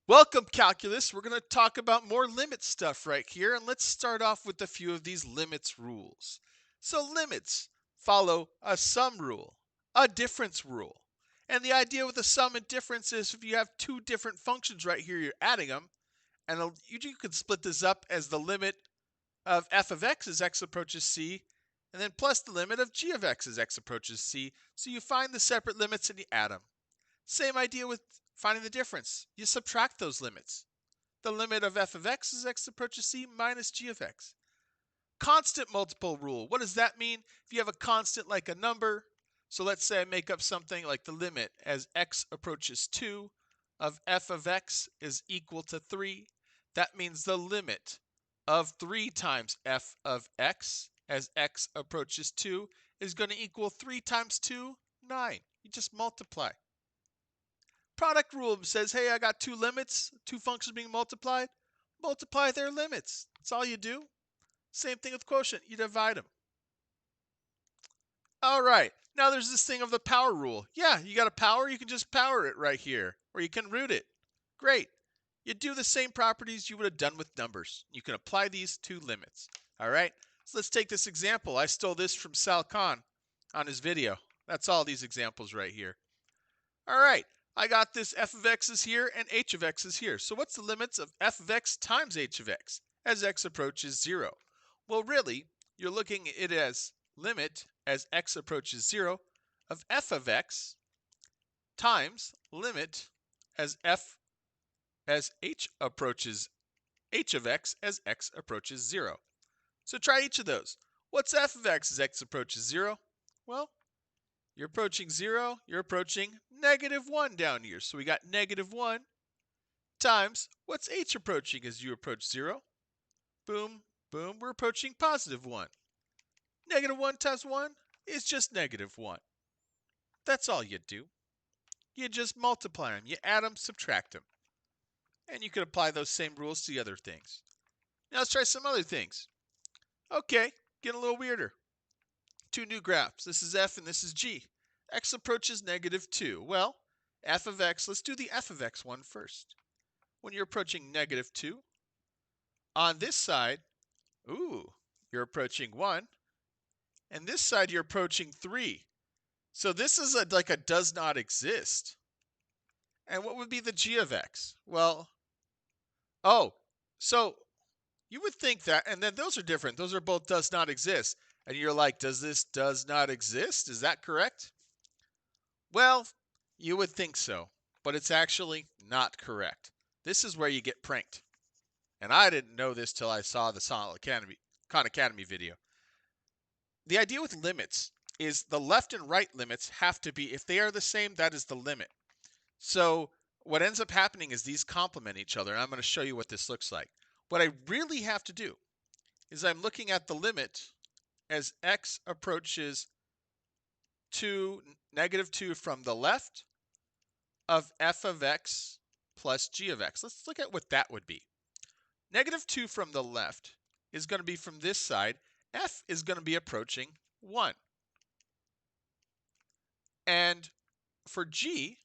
Welcome, Calculus. We're going to talk about more limit stuff right here, and let's start off with a few of these limits rules. So limits follow a sum rule, a difference rule. And the idea with a sum and difference is if you have two different functions right here, you're adding them, and you could split this up as the limit of f of x as x approaches c, and then plus the limit of g of x as x approaches c. So you find the separate limits and you add them. Same idea with finding the difference. You subtract those limits. The limit of f of x as x approaches c minus g of x. Constant multiple rule. What does that mean? If you have a constant like a number, so let's say I make up something like the limit as x approaches 2 of f of x is equal to 3. That means the limit of 3 times f of x as x approaches 2 is going to equal 3 times 2, 9. You just multiply. Product rule says, hey, I got two limits, two functions being multiplied. Multiply their limits. That's all you do. Same thing with quotient. You divide them. All right. Now there's this thing of the power rule. Yeah, you got a power, you can just power it right here, or you can root it. Great. You do the same properties you would have done with numbers. You can apply these two limits. All right. So let's take this example. I stole this from Sal Khan on his video. That's all these examples right here. All right, I got this f of x is here and h of x is here. So what's the limits of f of x times h of x as x approaches 0? Well, really, you're looking at it as limit as x approaches 0 of f of x times limit as h approaches h of x as x approaches 0. So try each of those. What's f of x as x approaches 0? Well, you're approaching 0, you're approaching -1 down here. So we got -1 times, what's h approaching as you approach 0? Boom, boom, we're approaching +1. -1 times 1 is just -1. That's all you do. You just multiply them, you add them, subtract them. And you can apply those same rules to the other things. Now let's try some other things. Okay, getting a little weirder. Two new graphs. This is f and this is g. X approaches -2. Well, f of x, let's do the f of x one first. When you're approaching -2, on this side, you're approaching 1. And this side, you're approaching 3. So this is like a does not exist. And what would be the g of x? Well, so you would think that, and then those are different. Those are both does not exist. And you're like, does this does not exist? Is that correct? Well, you would think so, but it's actually not correct. This is where you get pranked. And I didn't know this till I saw the Khan Academy video. The idea with limits is the left and right limits have to be, if they are the same, that is the limit. So what ends up happening is these complement each other, and I'm going to show you what this looks like. What I really have to do is I'm looking at the limit as x approaches to -2 from the left of f of x plus g of x. Let's look at what that would be. -2 from the left is going to be from this side. F is going to be approaching 1. And for g,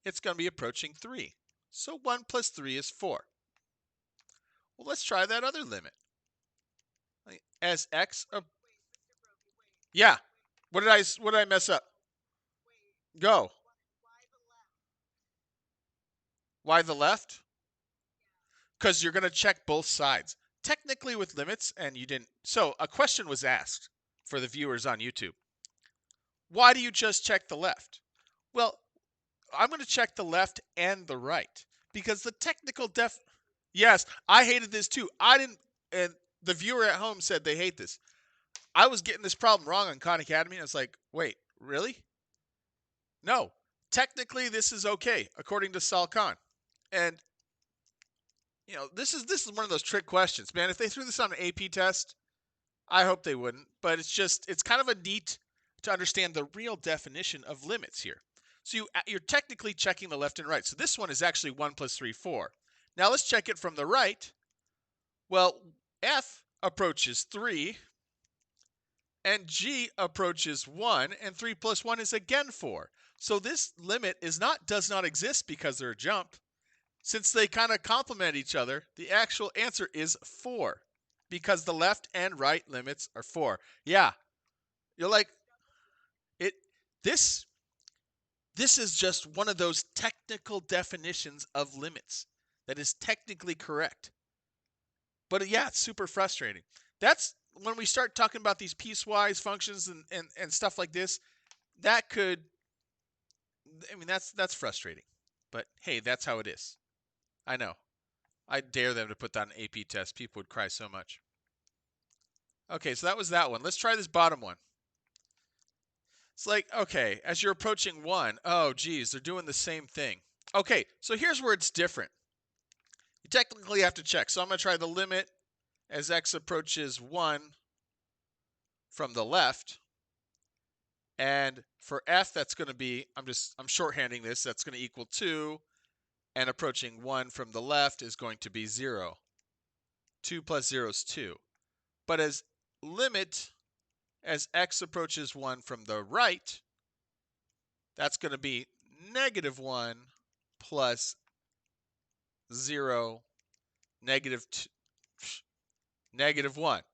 it's going to be approaching 3. So 1 plus 3 is 4. Well, let's try that other limit. As x, yeah. What did I mess up? Go. Why the left? Because you're going to check both sides. Technically with limits, and you didn't. So a question was asked for the viewers on YouTube. Why do you just check the left? Well, I'm going to check the left and the right because the technical Yes, I hated this too. I didn't, and the viewer at home said they hate this. I was getting this problem wrong on Khan Academy, and I was like, wait, really? No, technically this is okay according to Sal Khan. And this is one of those trick questions, man. If they threw this on an AP test, I hope they wouldn't. But it's kind of a neat to understand the real definition of limits here. So you're technically checking the left and right. So this one is actually 1 plus 3, 4. Now let's check it from the right. Well, f approaches 3, and g approaches 1, and 3 plus 1 is again 4. So this limit does not exist because they're a jump. Since they kind of complement each other, the actual answer is 4 because the left and right limits are 4. Yeah, you're like, it. This is just one of those technical definitions of limits that is technically correct. But yeah, it's super frustrating. That's when we start talking about these piecewise functions and stuff like this, that could, I mean, that's frustrating. But hey, that's how it is. I know. I dare them to put that on an AP test. People would cry so much. Okay, so that was that one. Let's try this bottom one. It's like, okay, as you're approaching 1, oh, geez, they're doing the same thing. Okay, so here's where it's different. You technically have to check. So I'm going to try the limit as x approaches 1 from the left. And for f, that's going to be, I'm shorthanding this, that's going to equal 2. And approaching 1 from the left is going to be 0. 2 plus 0 is 2. But as limit as x approaches 1 from the right, that's going to be -1 plus 0, -1.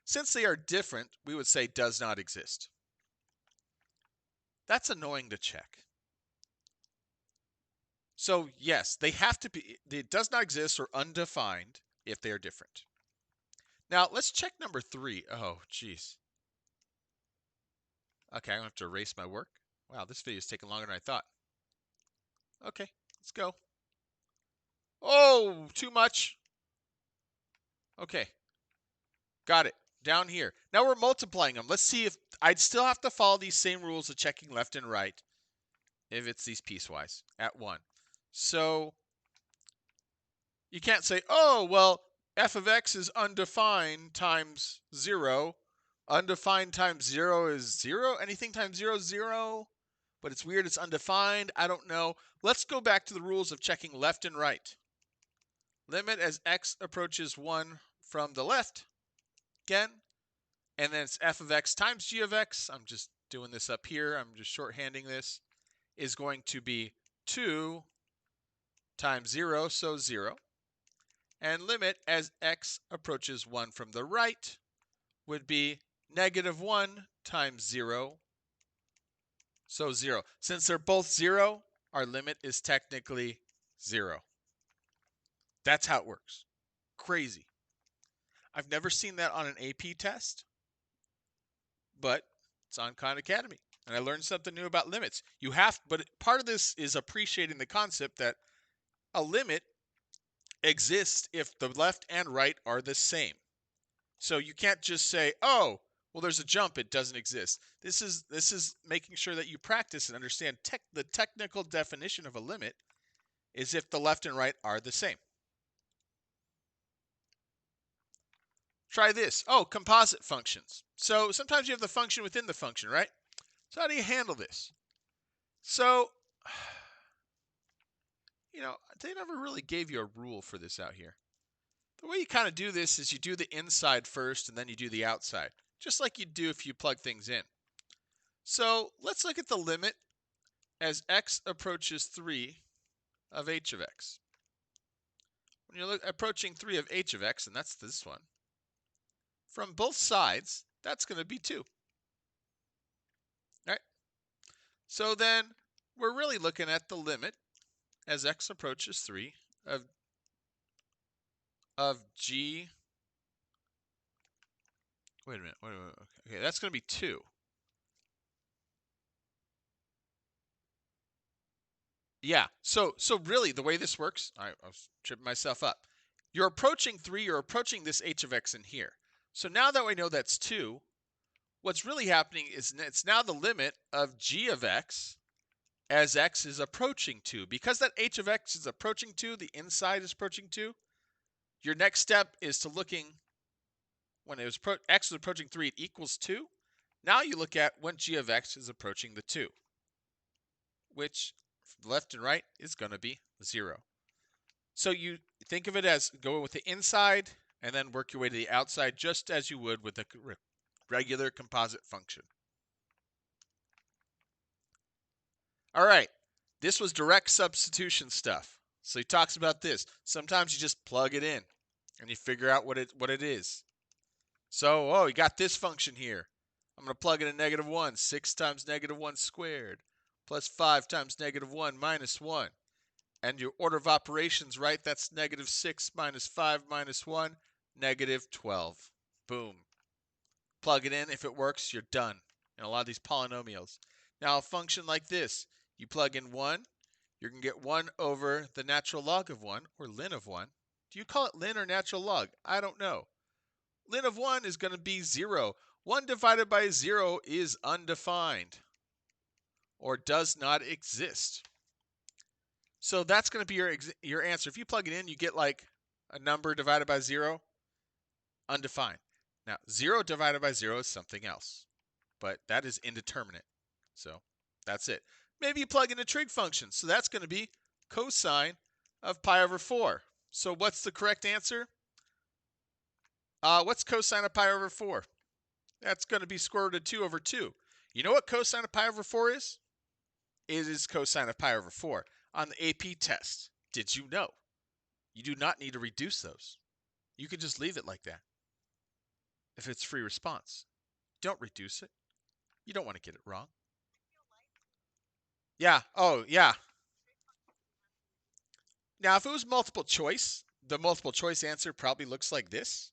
Since they are different, we would say does not exist. That's annoying to check. So yes, they have to be, it does not exist or undefined if they are different. Now let's check number 3. Oh, geez. Okay, I'm going to have to erase my work. Wow, this video is taking longer than I thought. Okay, let's go. Oh, too much. Okay, got it. Down here. Now we're multiplying them. Let's see if I'd still have to follow these same rules of checking left and right if it's these piecewise at 1. So you can't say, oh, well, f of x is undefined times 0. Undefined times 0 is 0. Anything times 0 is 0. But it's weird. It's undefined. I don't know. Let's go back to the rules of checking left and right. Limit as x approaches 1 from the left. Again. And then it's f of x times g of x. I'm just doing this up here. I'm just shorthanding this. Is going to be 2 times 0, so 0. And limit as x approaches 1 from the right would be -1 times 0, so 0. Since they're both 0, our limit is technically 0. That's how it works. Crazy. I've never seen that on an AP test, but it's on Khan Academy. And I learned something new about limits. But part of this is appreciating the concept that a limit exists if the left and right are the same. So you can't just say, oh, well, there's a jump, it doesn't exist. This is making sure that you practice and understand the technical definition of a limit is if the left and right are the same. Try this. Oh, composite functions. So sometimes you have the function within the function, right? So how do you handle this? So, they never really gave you a rule for this out here. The way you kind of do this is you do the inside first and then you do the outside, just like you do if you plug things in. So let's look at the limit as x approaches 3 of h of x. When you're approaching 3 of h of x, and that's this one, from both sides, that's going to be 2. All right? So then we're really looking at the limit as x approaches 3 of g. Wait a minute. Okay, that's going to be 2. Yeah, so really the way this works, I was tripping myself up. You're approaching 3, you're approaching this h of x in here. So now that we know that's 2, what's really happening is it's now the limit of g of x as x is approaching 2. Because that h of x is approaching 2, the inside is approaching 2, your next step is to looking, when it was x is approaching 3, it equals 2. Now you look at when g of x is approaching the 2, which left and right is going to be 0. So you think of it as go with the inside and then work your way to the outside just as you would with a regular composite function. All right, this was direct substitution stuff. So he talks about this. Sometimes you just plug it in and you figure out what it is. So, you got this function here. I'm going to plug in a -1. 6 times -1 squared plus 5 times -1 minus 1. And your order of operations, right? That's -6 minus 5 minus 1, -12. Boom. Plug it in. If it works, you're done. And a lot of these polynomials. Now, a function like this, you plug in 1, you're going to get 1 over the natural log of 1, or ln of 1. Do you call it ln or natural log? I don't know. Ln of 1 is going to be 0. 1 divided by 0 is undefined, or does not exist. So that's going to be your answer. If you plug it in, you get like a number divided by 0, undefined. Now, 0 divided by 0 is something else, but that is indeterminate. So that's it. Maybe you plug in a trig function. So that's going to be cosine of pi over 4. So what's the correct answer? What's cosine of pi over 4? That's going to be square root of 2 over 2. You know what cosine of pi over 4 is? It is cosine of pi over 4 on the AP test. Did you know? You do not need to reduce those. You can just leave it like that. If it's free response, don't reduce it. You don't want to get it wrong. Yeah. Oh, yeah. Now, if it was multiple choice, the multiple choice answer probably looks like this.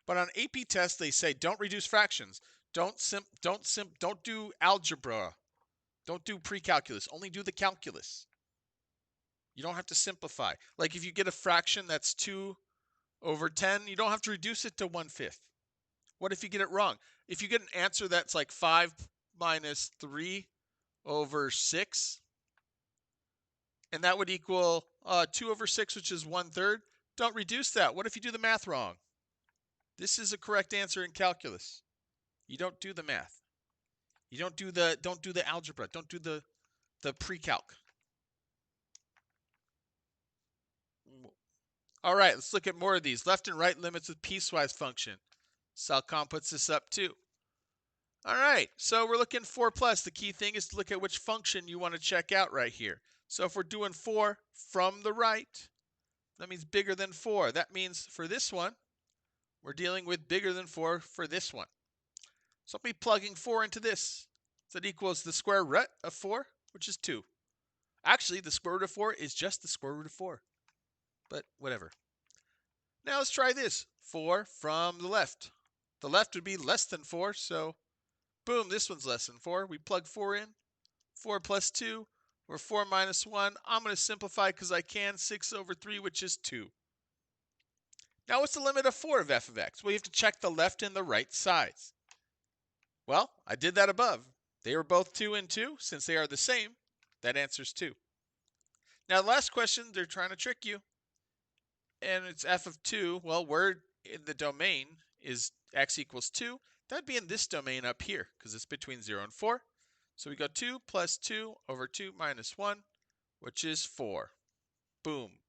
But on AP test, they say don't reduce fractions. Don't do algebra. Don't do pre-calculus. Only do the calculus. You don't have to simplify. Like if you get a fraction that's 2 over 10, you don't have to reduce it to 1/5. What if you get it wrong? If you get an answer that's like 5 minus 3 over 6, and that would equal 2 over 6, which is 1/3, don't reduce that. What if you do the math wrong? This is a correct answer in calculus. You don't do the math. You don't do the algebra. Don't do the pre-calc. All right, let's look at more of these. Left and right limits with piecewise function. Salcon puts this up too. All right, so we're looking 4 plus. The key thing is to look at which function you want to check out right here. So if we're doing 4 from the right, that means bigger than 4. That means for this one, we're dealing with bigger than 4 for this one. So I'll be plugging 4 into this. So that equals the square root of 4, which is 2. Actually, the square root of 4 is just the square root of 4. But whatever. Now let's try this. 4 from the left. The left would be less than 4, so boom, this one's less than 4. We plug 4 in. 4 plus 2, or 4 minus 1. I'm going to simplify because I can. 6 over 3, which is 2. Now what's the limit of 4 of f of x? Well, you have to check the left and the right sides. Well, I did that above. They were both 2 and 2. Since they are the same, that answers 2. Now the last question, they're trying to trick you. And it's f of 2. Well, we're in the domain is x equals 2. That'd be in this domain up here because it's between 0 and 4. So we go 2 plus 2 over 2 minus 1, which is 4. Boom.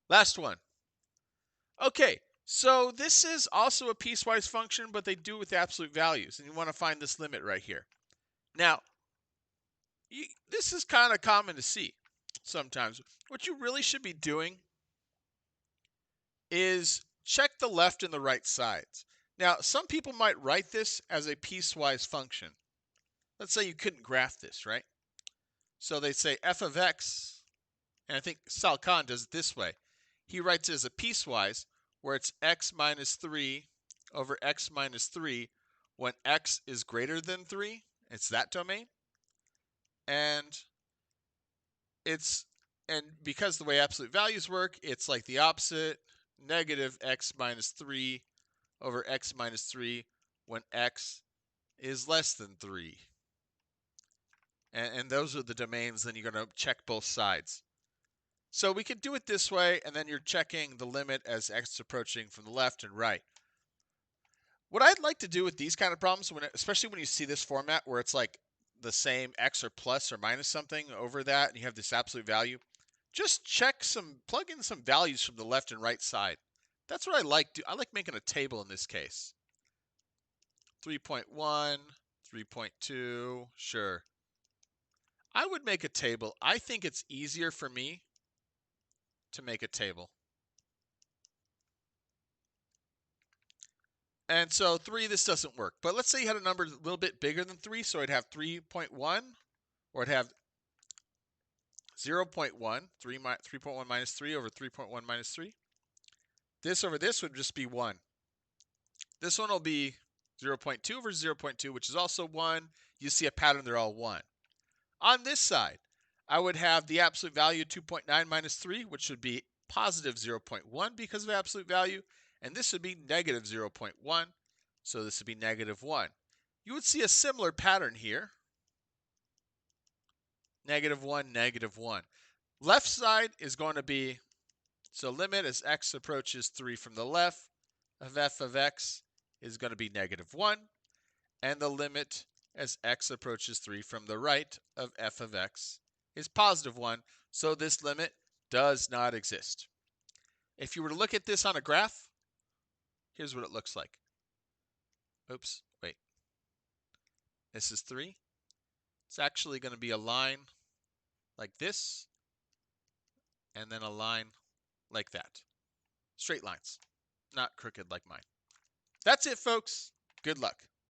Last one. Okay, so this is also a piecewise function, but they do it with absolute values. And you want to find this limit right here. Now, this is kind of common to see sometimes. What you really should be doing is check the left and the right sides. Now, some people might write this as a piecewise function. Let's say you couldn't graph this, right? So they say f of x, and I think Salcon does it this way. He writes it as a piecewise, where it's x minus 3 over x minus 3 when x is greater than 3. It's that domain. And because the way absolute values work, it's like the opposite, negative x minus 3 over x minus 3 when x is less than 3. And those are the domains, then you're going to check both sides. So we could do it this way, and then you're checking the limit as x is approaching from the left and right. What I'd like to do with these kind of problems, especially when you see this format where it's like the same x or plus or minus something over that, and you have this absolute value, just plug in some values from the left and right side. That's what I like. I like making a table in this case. 3.1, 3.2, sure. I would make a table. I think it's easier for me to make a table. And so 3, this doesn't work. But let's say you had a number a little bit bigger than 3, so I'd have 3.1, or I'd have 0.1, 3.1 minus 3 over 3.1 minus 3. This over this would just be 1. This one will be 0.2 over 0.2, which is also 1. You see a pattern, they're all 1. On this side, I would have the absolute value 2.9 minus 3, which would be positive 0.1 because of absolute value, and this would be negative 0.1, so this would be negative 1. You would see a similar pattern here. Negative 1, negative 1. Left side is going to be, so limit as x approaches 3 from the left of f of x is going to be negative 1, and the limit as x approaches 3 from the right of f of x is positive 1, so this limit does not exist. If you were to look at this on a graph, here's what it looks like. Oops, wait. This is 3. It's actually going to be a line like this, and then a line like that. Straight lines, not crooked like mine. That's it, folks. Good luck.